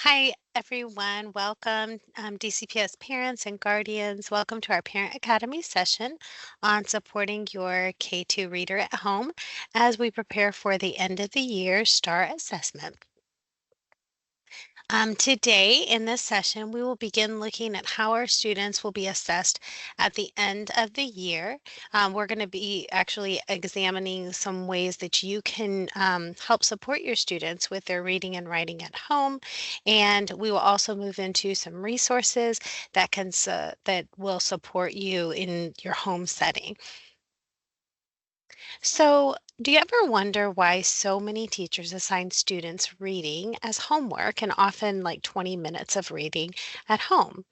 Hi, everyone. Welcome, DCPS parents and guardians. Welcome to our Parent Academy session on supporting your K-2 reader at home as we prepare for the end of the year STAR assessment. Today, in this session, we will begin looking at how our students will be assessed at the end of the year. We're going to be actually examining some ways that you can help support your students with their reading and writing at home. And we will also move into some resources that will support you in your home setting. So, do you ever wonder why so many teachers assign students reading as homework and often like 20 minutes of reading at home?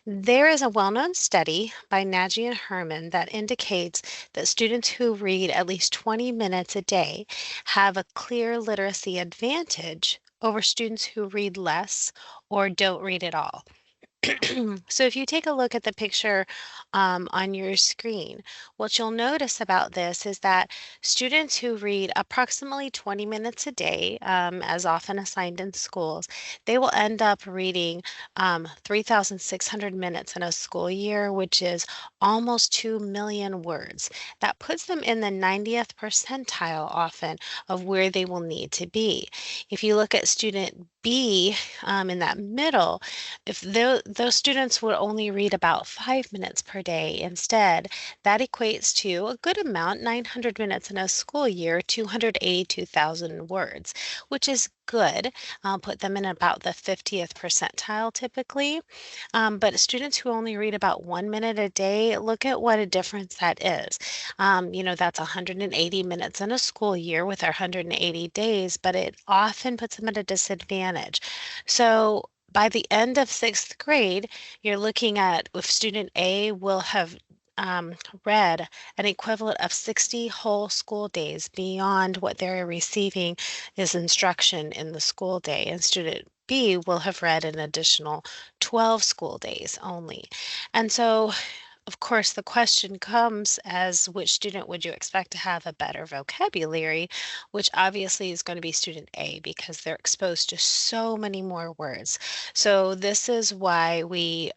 There is a well known study by Nagy and Herman that indicates that students who read at least 20 minutes a day have a clear literacy advantage over students who read less or don't read at all. So if you take a look at the picture on your screen, what you'll notice about this is that students who read approximately 20 minutes a day, as often assigned in schools, they will end up reading 3,600 minutes in a school year, which is almost 2 million words. That puts them in the 90th percentile often of where they will need to be. If you look at student B in that middle, if those students would only read about 5 minutes per day instead, that equates to a good amount, 900 minutes in a school year, 282,000 words, which is good. I'll put them in about the 50th percentile typically. But students who only read about 1 minute a day, look at what a difference that is. That's 180 minutes in a school year with our 180 days, but it often puts them at a disadvantage. So by the end of sixth grade, you're looking at if student A will have um, read an equivalent of 60 whole school days beyond what they're receiving as instruction in the school day, and student B will have read an additional 12 school days only. And so of course, the question comes as which student would you expect to have a better vocabulary, which obviously is going to be student A because they're exposed to so many more words. So this is why we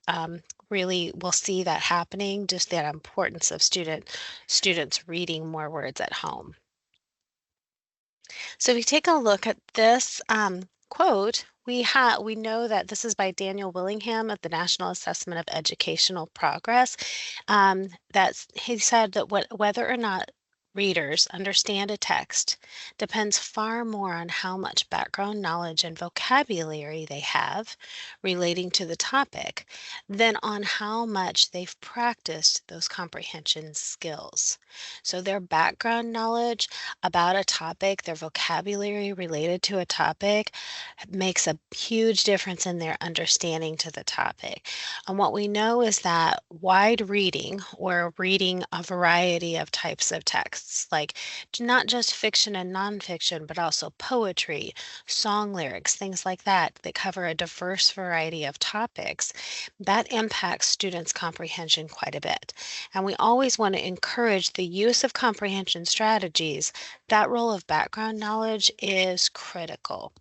really will see that happening, just that importance of students reading more words at home. So if you take a look at this quote, we know that this is by Daniel Willingham of the National Assessment of Educational Progress. That's he said that whether or not readers understand a text depends far more on how much background knowledge and vocabulary they have relating to the topic than on how much they've practiced those comprehension skills. So their background knowledge about a topic, their vocabulary related to a topic makes a huge difference in their understanding to the topic. And what we know is that wide reading or reading a variety of types of texts, like not just fiction and nonfiction, but also poetry, song lyrics, things like that, that cover a diverse variety of topics, that impacts students' comprehension quite a bit. And we always want to encourage the use of comprehension strategies. That role of background knowledge is critical.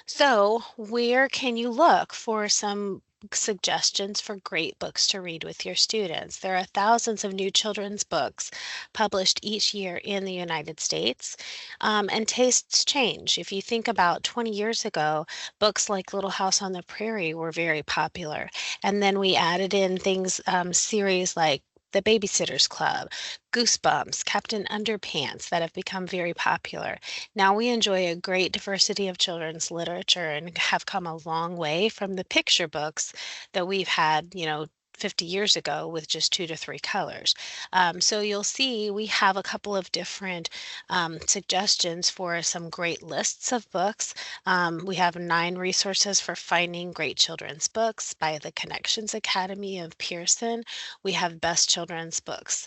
So, where can you look for some suggestions for great books to read with your students? There are thousands of new children's books published each year in the United States, and tastes change. If you think about 20 years ago, books like Little House on the Prairie were very popular, and then we added in things, series like the Babysitter's Club, Goosebumps, Captain Underpants that have become very popular. Now we enjoy a great diversity of children's literature and have come a long way from the picture books that we've had, 50 years ago with just two to three colors. So you'll see we have a couple of different suggestions for some great lists of books. We have 9 resources for finding great children's books by the Connections Academy of Pearson. We have best children's books.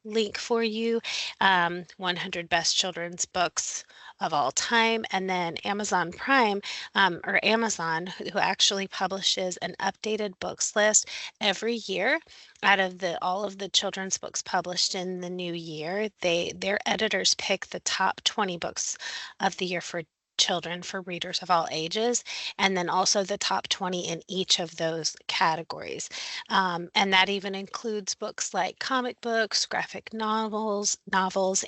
Link for you 100 best children's books of all time, and then Amazon Prime or Amazon, who actually publishes an updated books list every year out of the all of the children's books published in the new year. Their editors pick the top 20 books of the year for children for readers of all ages, and then also the top 20 in each of those categories. And that even includes books like comic books, graphic novels,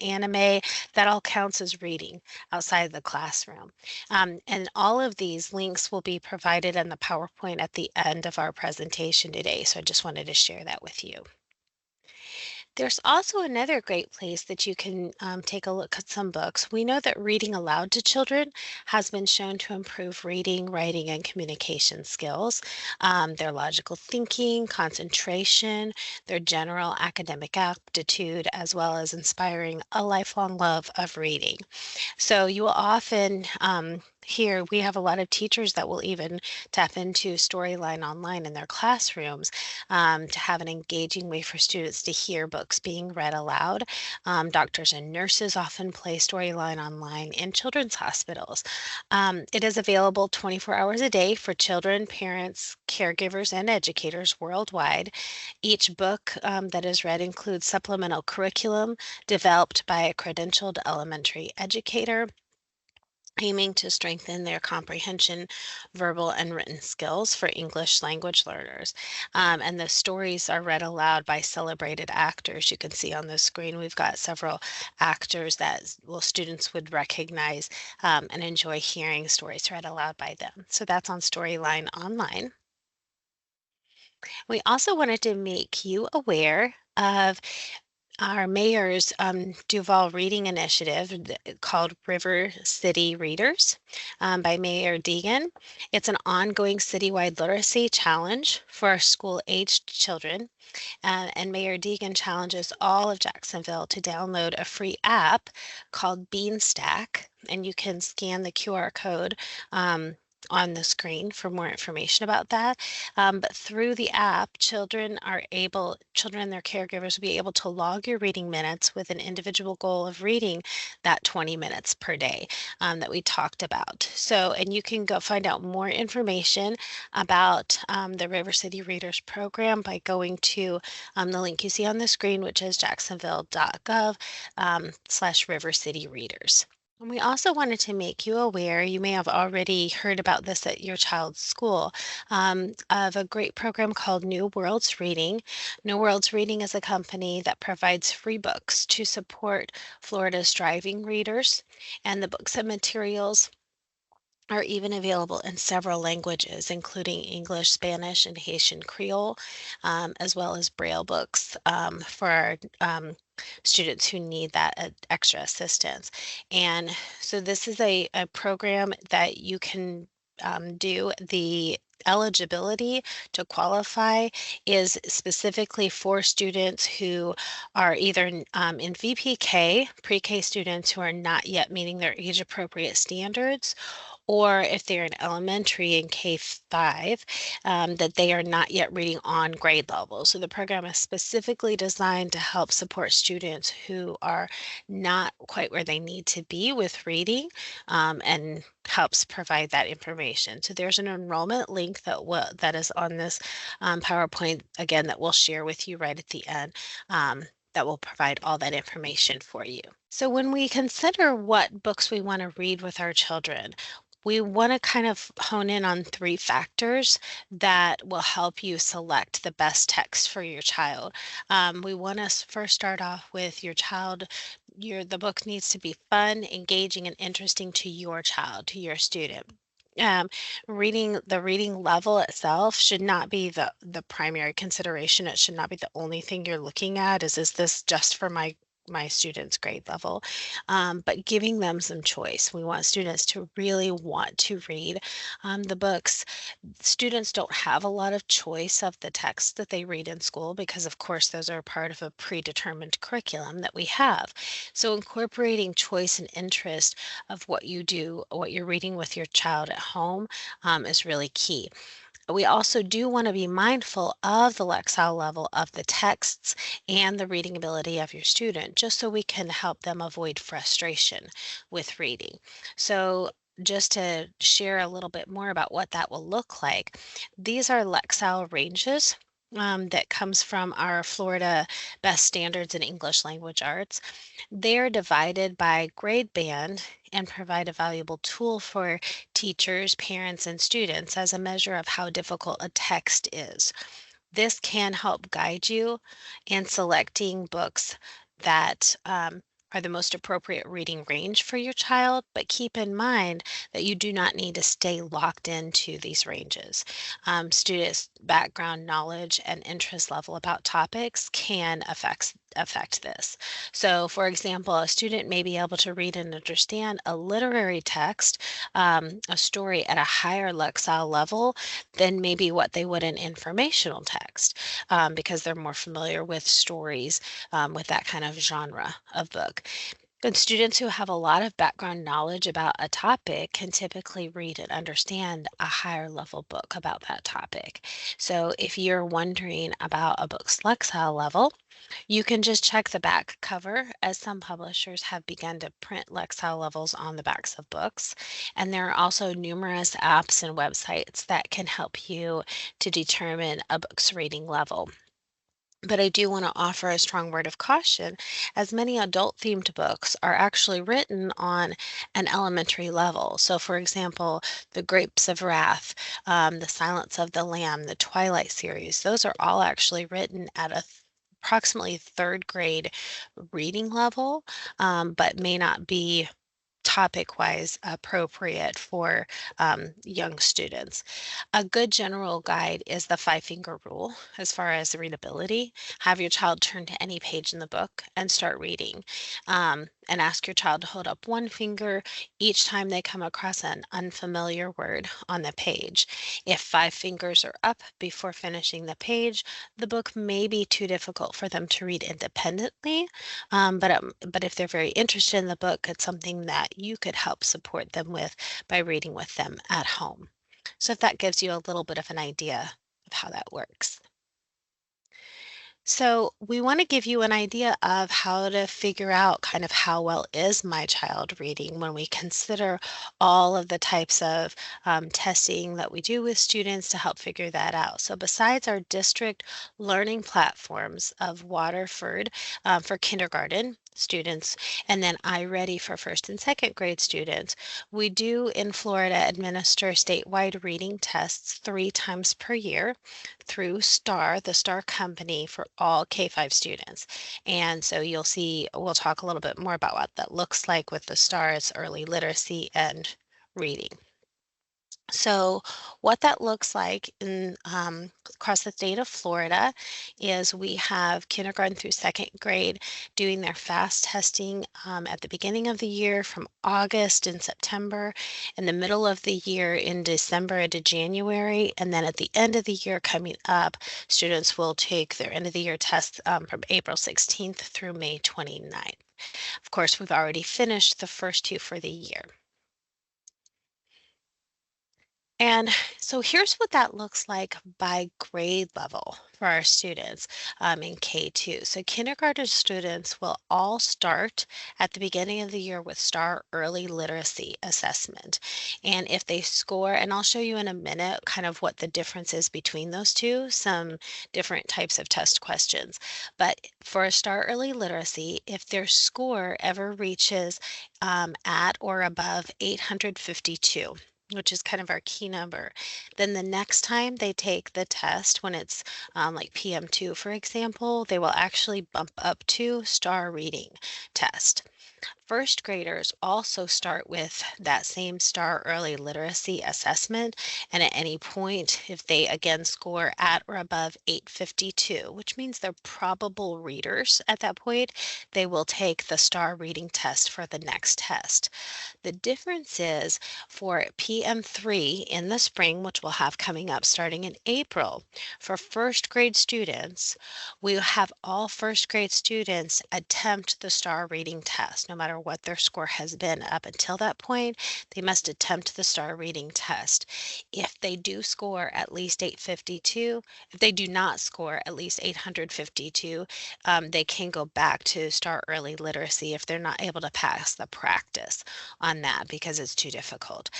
anime. That all counts as reading outside the classroom. And all of these links will be provided in the PowerPoint at the end of our presentation today. So I just wanted to share that with you. There's also another great place that you can take a look at some books. We know that reading aloud to children has been shown to improve reading, writing, and communication skills, their logical thinking, concentration, their general academic aptitude, as well as inspiring a lifelong love of reading. So you will often hear we have a lot of teachers that will even tap into Storyline Online in their classrooms to have an engaging way for students to hear books being read aloud. Doctors and nurses often play Storyline Online in children's hospitals. It is available 24 hours a day for children, parents, caregivers, and educators worldwide. Each book that is read includes supplemental curriculum developed by a credentialed elementary educator, aiming to strengthen their comprehension, verbal, and written skills for English language learners. And the stories are read aloud by celebrated actors. You can see on the screen we've got several actors that well, students would recognize and enjoy hearing stories read aloud by them. So that's on Storyline Online. We also wanted to make you aware of our mayor's Duval Reading Initiative called River City Readers by Mayor Deegan. It's an ongoing citywide literacy challenge for school-aged children. And Mayor Deegan challenges all of Jacksonville to download a free app called Beanstack, and you can scan the QR code on the screen for more information about that. But through the app, children and their caregivers will be able to log your reading minutes with an individual goal of reading that 20 minutes per day that we talked about. So, and you can go find out more information about the River City Readers program by going to the link you see on the screen, which is jacksonville.gov /River City Readers. And we also wanted to make you aware, you may have already heard about this at your child's school, of a great program called New Worlds Reading. New Worlds Reading is a company that provides free books to support Florida's driving readers, and the books and materials are even available in several languages, including English, Spanish, and Haitian Creole, as well as Braille books for our students who need that extra assistance. And so this is a program that you can do. The eligibility to qualify is specifically for students who are either in VPK, pre-K students who are not yet meeting their age appropriate standards, or if they're in elementary in K-5, that they are not yet reading on grade level. So the program is specifically designed to help support students who are not quite where they need to be with reading, and helps provide that information. So there's an enrollment link that is on this PowerPoint, again, that we'll share with you right at the end. That will provide all that information for you. So when we consider what books we want to read with our children, we want to kind of hone in on three factors that will help you select the best text for your child. We want to first start off with your child. The book needs to be fun, engaging, and interesting to your child, to your student. Um, the reading level itself should not be the primary consideration. It should not be the only thing you're looking at. Is this just for my students' grade level? But giving them some choice. We want students to really want to read the books. Students don't have a lot of choice of the texts that they read in school because, of course, those are part of a predetermined curriculum that we have. So incorporating choice and interest of what you're reading with your child at home is really key. We also do want to be mindful of the Lexile level of the texts and the reading ability of your student, just so we can help them avoid frustration with reading. So just to share a little bit more about what that will look like, these are Lexile ranges. that comes from our Florida Best Standards in English Language Arts. They're divided by grade band and provide a valuable tool for teachers, parents, and students as a measure of how difficult a text is. This can help guide you in selecting books that are the most appropriate reading range for your child, but keep in mind that you do not need to stay locked into these ranges. Students' background knowledge and interest level about topics can affect this. So, for example, a student may be able to read and understand a literary text, a story at a higher Lexile level than maybe what they would in informational text, because they're more familiar with stories, with that kind of genre of book. And students who have a lot of background knowledge about a topic can typically read and understand a higher level book about that topic. So if you're wondering about a book's Lexile level, you can just check the back cover, as some publishers have begun to print Lexile levels on the backs of books. And there are also numerous apps and websites that can help you to determine a book's reading level. But I do want to offer a strong word of caution, as many adult themed books are actually written on an elementary level. So, for example, The Grapes of Wrath, The Silence of the Lamb, the Twilight series, those are all actually written at approximately third grade reading level, but may not be topic wise appropriate for young students. A good general guide is the five finger rule as far as readability. Have your child turn to any page in the book and start reading. And ask your child to hold up one finger each time they come across an unfamiliar word on the page. If five fingers are up before finishing the page, the book may be too difficult for them to read independently. But if they're very interested in the book, it's something that you could help support them with by reading with them at home. So if that gives you a little bit of an idea of how that works. So, we want to give you an idea of how to figure out kind of how well is my child reading when we consider all of the types of testing that we do with students to help figure that out. So, besides our district learning platforms of Waterford for kindergarten students, and then iReady for first and second grade students, we do in Florida administer statewide reading tests 3 times per year through STAR, the STAR company for all K-5 students. And so you'll see, we'll talk a little bit more about what that looks like with the STARS, early literacy and reading. So, what that looks like in across the state of Florida is we have kindergarten through second grade doing their fast testing at the beginning of the year from August and September, in the middle of the year in December into January, and then at the end of the year coming up, students will take their end of the year tests from April 16th through May 29th. Of course, we've already finished the first two for the year. And so here's what that looks like by grade level for our students in K-2. So kindergarten students will all start at the beginning of the year with STAR Early Literacy Assessment. And if they score, and I'll show you in a minute kind of what the difference is between those two, some different types of test questions. But for a STAR Early Literacy, if their score ever reaches at or above 852, which is kind of our key number. Then the next time they take the test, when it's like PM2, for example, they will actually bump up to STAR reading test. First graders also start with that same STAR early literacy assessment, and at any point, if they again score at or above 852, which means they're probable readers at that point, they will take the STAR reading test for the next test. The difference is for PM3 in the spring, which we'll have coming up starting in April, for first grade students, we have all first grade students attempt the STAR reading test. No matter what their score has been up until that point, they must attempt the STAR reading test. If they do score at least 852, if they do not score at least 852, they can go back to STAR early literacy if they're not able to pass the practice on that because it's too difficult.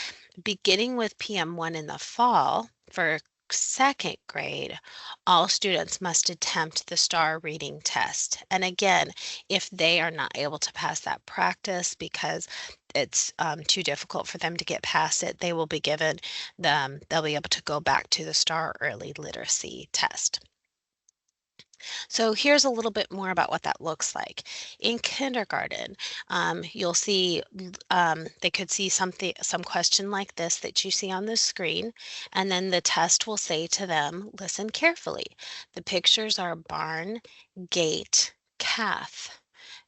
Beginning with PM1 in the fall for second grade, all students must attempt the STAR reading test. And again, if they are not able to pass that practice because it's too difficult for them to get past it, they will be given they'll be able to go back to the STAR early literacy test. So here's a little bit more about what that looks like. In kindergarten, you'll see they could see some question like this that you see on the screen, and then the test will say to them, listen carefully. The pictures are barn, gate, calf.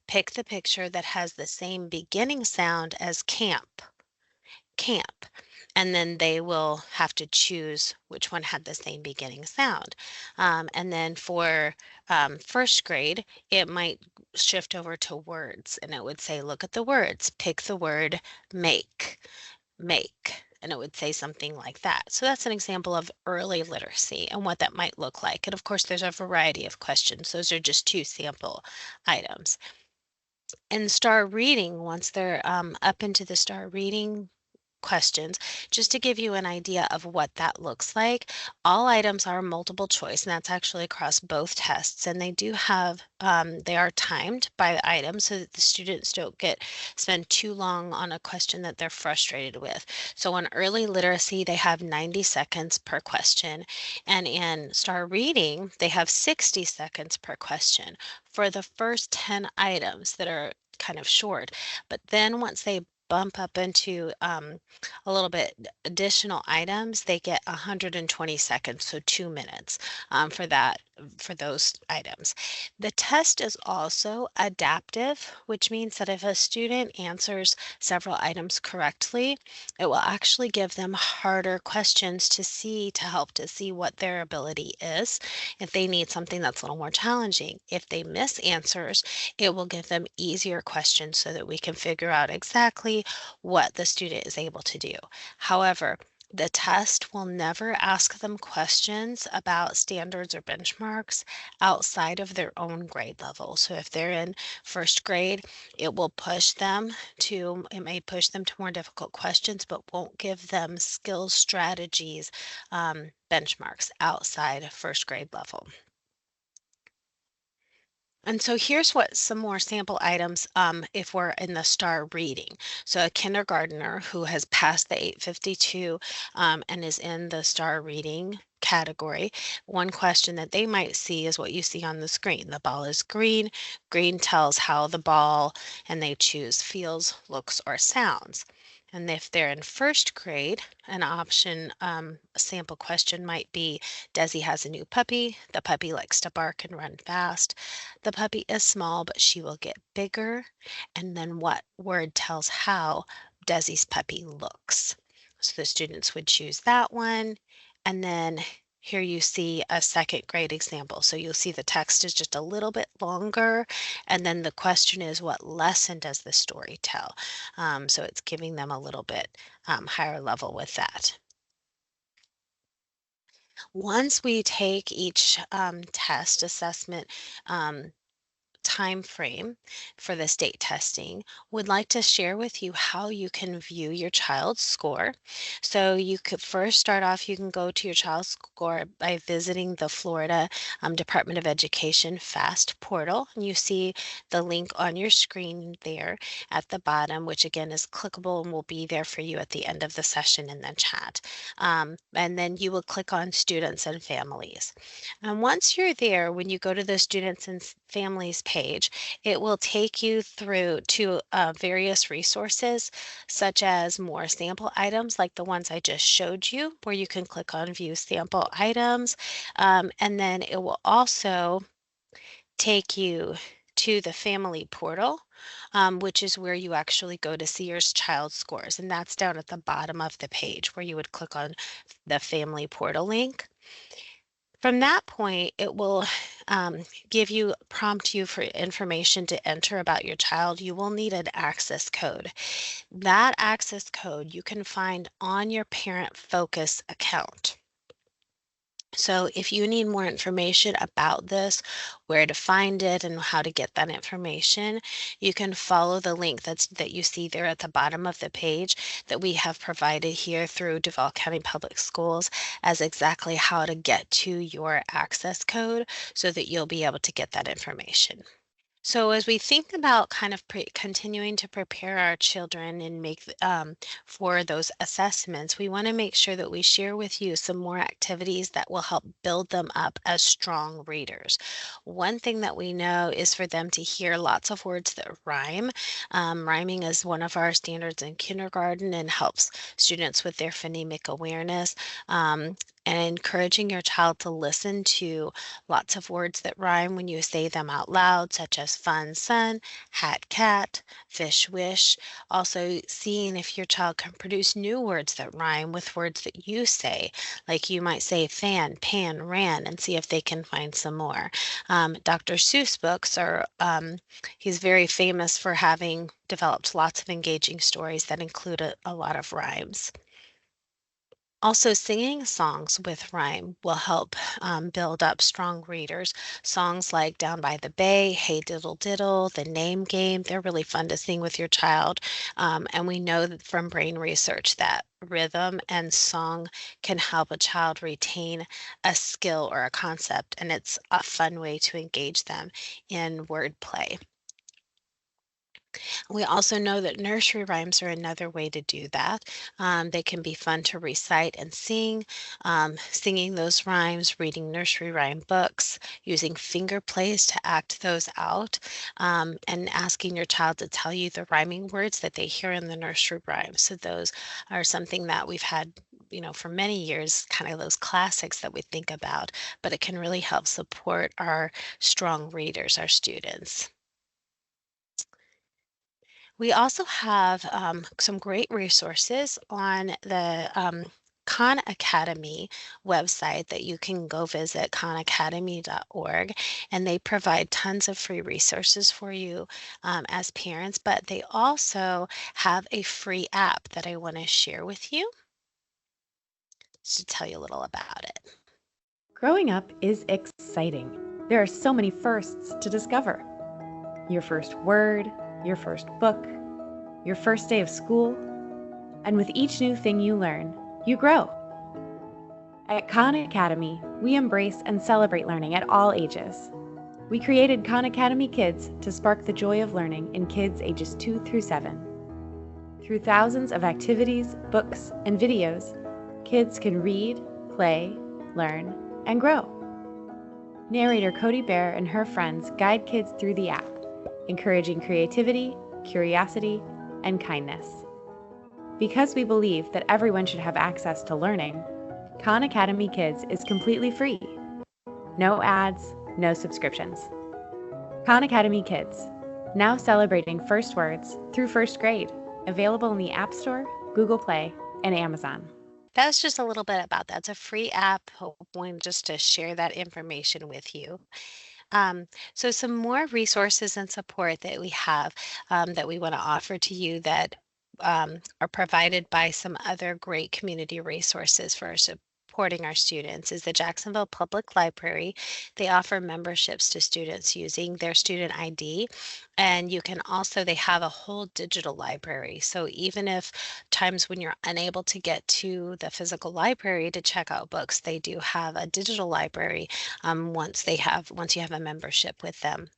Pick the picture that has the same beginning sound as camp. And then they will have to choose which one had the same beginning sound. And then for first grade, it might shift over to words and it would say, look at the words, pick the word make. And it would say something like that. So that's an example of early literacy and what that might look like. And of course, there's a variety of questions. Those are just two sample items. And star reading, once they're up into the star reading questions, just to give you an idea of what that looks like. All items are multiple choice, and that's actually across both tests. And they do have, they are timed by the item so that the students don't spend too long on a question that they're frustrated with. So on early literacy, they have 90 seconds per question. And in star reading, they have 60 seconds per question for the first 10 items that are kind of short. But then once they bump up into a little bit additional items, they get 120 seconds, so 2 minutes for those items. The test is also adaptive, which means that if a student answers several items correctly, it will actually give them harder questions to help to see what their ability is. If they need something that's a little more challenging, if they miss answers, it will give them easier questions so that we can figure out exactly what the student is able to do. However, the test will never ask them questions about standards or benchmarks outside of their own grade level. So if they're in first grade, it may push them to more difficult questions, but won't give them skills, strategies, benchmarks outside first grade level. And so here's what some more sample items if we're in the star reading. So a kindergartner who has passed the 852 and is in the star reading category, one question that they might see is what you see on the screen. The ball is green. Green tells how the ball, and they choose feels, looks, or sounds. And if they're in first grade, an option, a sample question might be, Desi has a new puppy. The puppy likes to bark and run fast. The puppy is small, but she will get bigger. And then what word tells how Desi's puppy looks? So the students would choose that one. And then here you see a second grade example. So you'll see the text is just a little bit longer. And then the question is, what lesson does the story tell? So it's giving them a little bit higher level with that. Once we take each test assessment time frame for the state testing, would like to share with you how you can view your child's score. So you could first start off, you can go to your child's score by visiting the Florida Department of Education FAST portal. And you see the link on your screen there at the bottom, which again is clickable and will be there for you at the end of the session in the chat. And then you will click on students and families. And once you're there, when you go to the students and families page, it will take you through to various resources, such as more sample items like the ones I just showed you, where you can click on view sample items. And then it will also take you to the family portal, which is where you actually go to see your child's scores. And that's down at the bottom of the page where you would click on the family portal link. From that point, it will prompt you for information to enter about your child. You will need an access code. That access code you can find on your Parent Focus account. So if you need more information about this, where to find it and how to get that information, you can follow the link that you see there at the bottom of the page that we have provided here through Duval County Public Schools as exactly how to get to your access code so that you'll be able to get that information. So as we think about kind of continuing to prepare our children and for those assessments, we want to make sure that we share with you some more activities that will help build them up as strong readers. One thing that we know is for them to hear lots of words that rhyme. Rhyming is one of our standards in kindergarten and helps students with their phonemic awareness. And encouraging your child to listen to lots of words that rhyme when you say them out loud, such as fun sun, hat cat, fish wish. Also, seeing if your child can produce new words that rhyme with words that you say, like you might say fan, pan, ran, and see if they can find some more. Dr. Seuss books he's very famous for having developed lots of engaging stories that include a lot of rhymes. Also, singing songs with rhyme will help build up strong readers. Songs like Down by the Bay, Hey Diddle Diddle, The Name Game, they're really fun to sing with your child. And we know that from brain research that rhythm and song can help a child retain a skill or a concept, and it's a fun way to engage them in wordplay. We also know that nursery rhymes are another way to do that. They can be fun to recite and sing, singing those rhymes, reading nursery rhyme books, using finger plays to act those out, and asking your child to tell you the rhyming words that they hear in the nursery rhymes. So those are something that we've had for many years, kind of those classics that we think about, but it can really help support our strong readers, our students. We also have some great resources on the Khan Academy website that you can go visit, khanacademy.org, and they provide tons of free resources for you as parents, but they also have a free app that I want to share with you to tell you a little about it. Growing up is exciting. There are so many firsts to discover. Your first word, your first book, your first day of school, and with each new thing you learn, you grow. At Khan Academy, we embrace and celebrate learning at all ages. We created Khan Academy Kids to spark the joy of learning in kids ages 2 through 7. Through thousands of activities, books, and videos, kids can read, play, learn, and grow. Narrator Cody Bear and her friends guide kids through the app, encouraging creativity, curiosity, and kindness. Because we believe that everyone should have access to learning, Khan Academy Kids is completely free. No ads, no subscriptions. Khan Academy Kids, now celebrating first words through first grade, available in the App Store, Google Play, and Amazon. That's just a little bit about that. It's a free app. Hoping just to share that information with you. So some more resources and support that we have that we want to offer to you that are provided by some other great community resources for supporting our students is the Jacksonville Public Library. They offer memberships to students using their student ID. And they have a whole digital library. So even if times when you're unable to get to the physical library to check out books, they do have a digital library once you have a membership with them.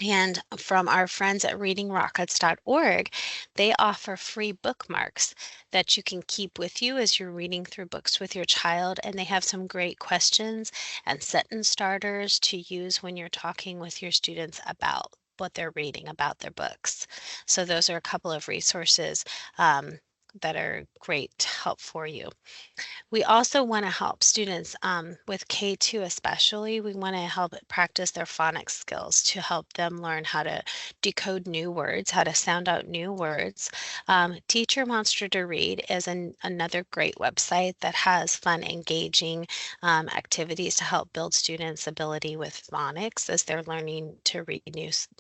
And from our friends at readingrockets.org, they offer free bookmarks that you can keep with you as you're reading through books with your child. And they have some great questions and sentence starters to use when you're talking with your students about what they're reading about their books. So those are a couple of resources that are great help for you. We also want to help students with K-2 especially. We want to help practice their phonics skills to help them learn how to decode new words, how to sound out new words. Teacher Monster to Read is another great website that has fun, engaging activities to help build students' ability with phonics as they're learning to read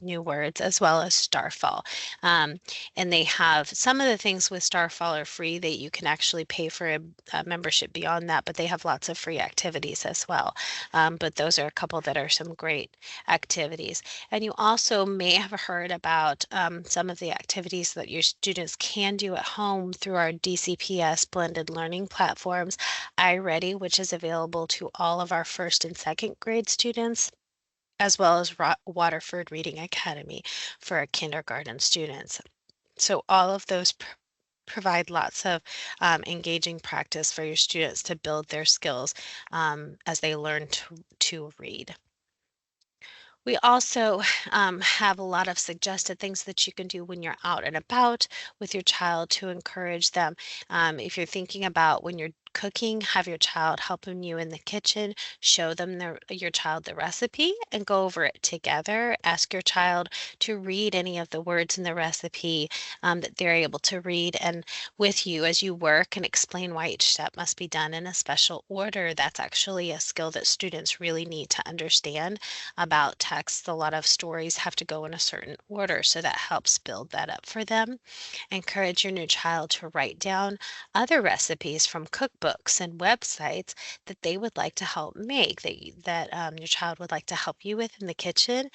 new words, as well as Starfall. And they have some of the things with Starfall Waterfall are free. That you can actually pay for a membership beyond that, but they have lots of free activities as well. But those are a couple that are some great activities. And you also may have heard about some of the activities that your students can do at home through our DCPS blended learning platforms, iReady, which is available to all of our first and second grade students, as well as Waterford Reading Academy for our kindergarten students. So all of those provide lots of engaging practice for your students to build their skills as they learn to read. We also have a lot of suggested things that you can do when you're out and about with your child to encourage them. If you're thinking about when you're cooking, have your child helping you in the kitchen, show them your child the recipe and go over it together. Ask your child to read any of the words in the recipe that they're able to read and with you as you work and explain why each step must be done in a special order. That's actually a skill that students really need to understand about text. A lot of stories have to go in a certain order, so that helps build that up for them. Encourage your new child to write down other recipes from cookbooks and websites that they would like to help make, that your child would like to help you with in the kitchen.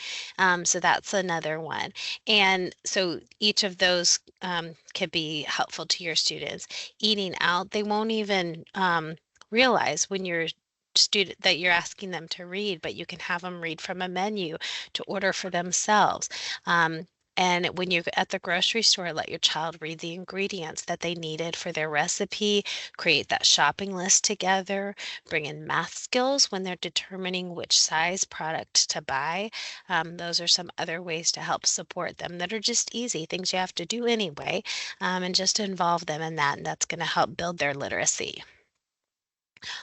So that's another one. And so each of those could be helpful to your students. Eating out, they won't even realize when you're student that you're asking them to read, but you can have them read from a menu to order for themselves. And when you're at the grocery store, let your child read the ingredients that they needed for their recipe, create that shopping list together, bring in math skills when they're determining which size product to buy. Those are some other ways to help support them that are just easy, things you have to do anyway, and just involve them in that, and that's going to help build their literacy.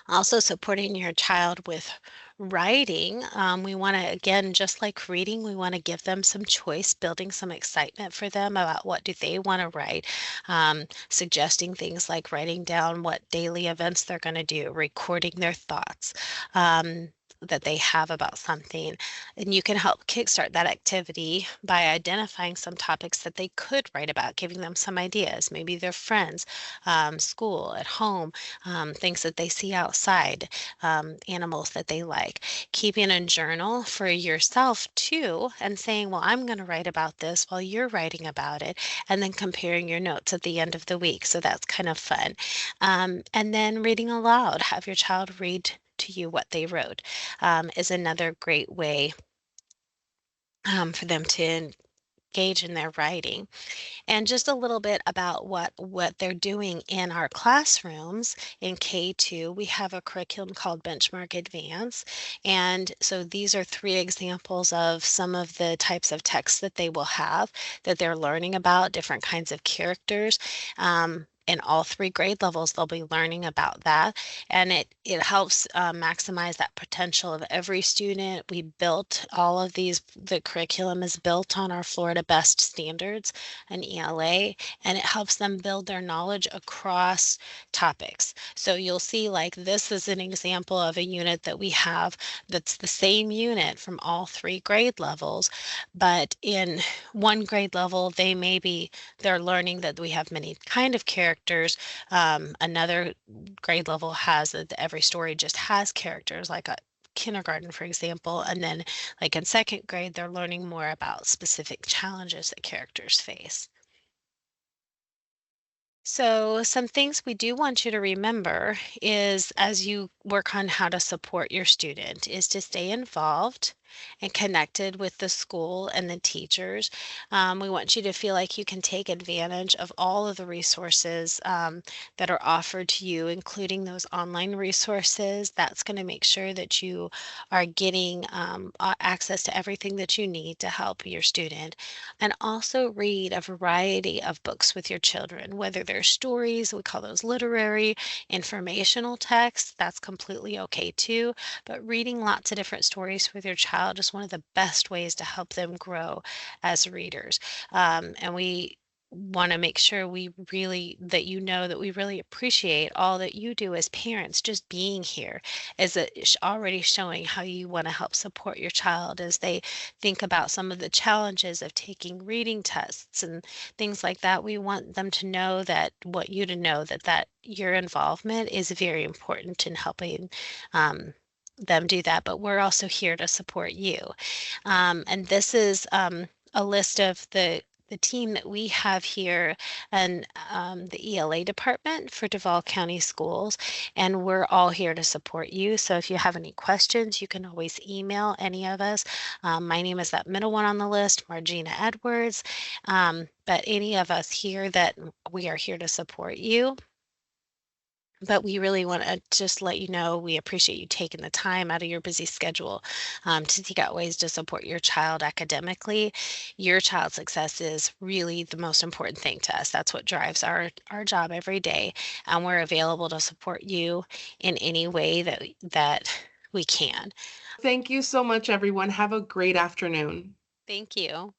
Also, supporting your child with writing. We want to, again, just like reading, we want to give them some choice, building some excitement for them about what do they want to write, suggesting things like writing down what daily events they're going to do, recording their thoughts. That they have about something. And you can help kickstart that activity by identifying some topics that they could write about, giving them some ideas, maybe their friends, school, at home, things that they see outside, animals that they like. Keeping a journal for yourself too, and saying, well, I'm going to write about this while you're writing about it, and then comparing your notes at the end of the week. So that's kind of fun. And then reading aloud, have your child read to you what they wrote, is another great way for them to engage in their writing. And just a little bit about what they're doing in our classrooms in K-2. We have a curriculum called Benchmark Advance. And so these are three examples of some of the types of texts that they will have that they're learning about, different kinds of characters. In all three grade levels, they'll be learning about that, and it helps maximize that potential of every student. We built all of these. The curriculum is built on our Florida Best standards, an ELA, and it helps them build their knowledge across topics. So you'll see, like, this is an example of a unit that we have that's the same unit from all three grade levels, but in one grade level, they're learning that we have many kind of characters. Another grade level has that every story just has characters, like a kindergarten, for example. And then, like in second grade, they're learning more about specific challenges that characters face. So, some things we do want you to remember is as you work on how to support your student is to stay involved and connected with the school and the teachers. We want you to feel like you can take advantage of all of the resources that are offered to you, including those online resources. That's going to make sure that you are getting access to everything that you need to help your student. And also read a variety of books with your children, whether they're stories, we call those literary, informational texts, that's completely okay too. But reading lots of different stories with your child is one of the best ways to help them grow as readers. And we want to make sure we really that you know that we really appreciate all that you do as parents. Just being here is already showing how you want to help support your child as they think about some of the challenges of taking reading tests and things like that. We want them to know that what you to know that your involvement is very important in helping them do that, but we're also here to support you. And this is a list of the team that we have here and the ELA department for Duval County Schools, and we're all here to support you. So if you have any questions, you can always email any of us. My name is that middle one on the list, Margina Edwards. But any of us here that we are here to support you. But we really want to just let you know we appreciate you taking the time out of your busy schedule to seek out ways to support your child academically. Your child's success is really the most important thing to us. That's what drives our job every day, and we're available to support you in any way that we can. Thank you so much, everyone. Have a great afternoon. Thank you.